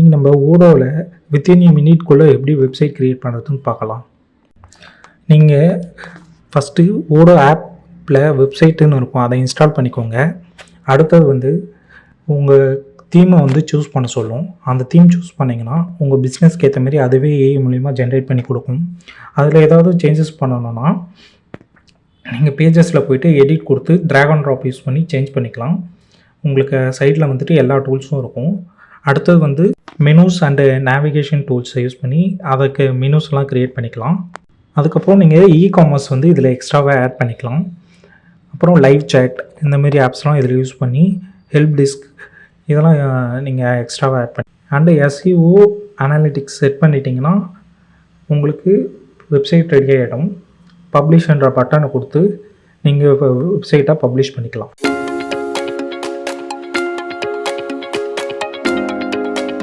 இன்றைக்கி நம்ம ஓடோவில் within a மினிட்குள்ளே எப்படி வெப்சைட் க்ரியேட் பண்ணுறதுன்னு பார்க்கலாம். நீங்கள் ஃபஸ்ட்டு ஓடோ ஆப்பில் வெப்சைட்டுன்னு இருக்கும், அதை இன்ஸ்டால் பண்ணிக்கோங்க. அடுத்தது வந்து உங்கள் தீமை வந்து சூஸ் பண்ண சொல்லும். அந்த தீம் சூஸ் பண்ணிங்கன்னா உங்கள் பிஸ்னஸ்க்கு ஏற்ற மாதிரி அதுவே ஏஐ மூலிமா ஜென்ரேட் பண்ணி கொடுக்கும். அதில் ஏதாவது சேஞ்சஸ் பண்ணணுன்னா நீங்கள் பேஜஸில் போய்ட்டு எடிட் கொடுத்து ட்ராக் அண்ட் ட்ராப் யூஸ் பண்ணி சேஞ்ச் பண்ணிக்கலாம். உங்களுக்கு சைடில் வந்துட்டு எல்லா டூல்ஸும் இருக்கும். அடுத்தது வந்து மெனூஸ் அண்டு நேவிகேஷன் டூல்ஸை யூஸ் பண்ணி அதுக்கு மெனூஸ்லாம் க்ரியேட் பண்ணிக்கலாம். அதுக்கப்புறம் நீங்கள் இ-காமர்ஸ் வந்து இதில் எக்ஸ்ட்ராவாக ஆட் பண்ணிக்கலாம். அப்புறம் லைவ் சேட் இந்தமாரி ஆப்ஸ்லாம் இதில் யூஸ் பண்ணி ஹெல்ப் டெஸ்க் இதெல்லாம் நீங்கள் எக்ஸ்ட்ராவாக ஆட் பண்ணி அண்டு எஸ்இஓ அனாலிட்டிக்ஸ் செட் பண்ணிட்டீங்கன்னா உங்களுக்கு வெப்சைட் ரெடி ஆகிடும். பப்ளிஷ்ன்ற பட்டனை கொடுத்து நீங்கள் வெப்சைட்டை பப்ளிஷ் பண்ணிக்கலாம்.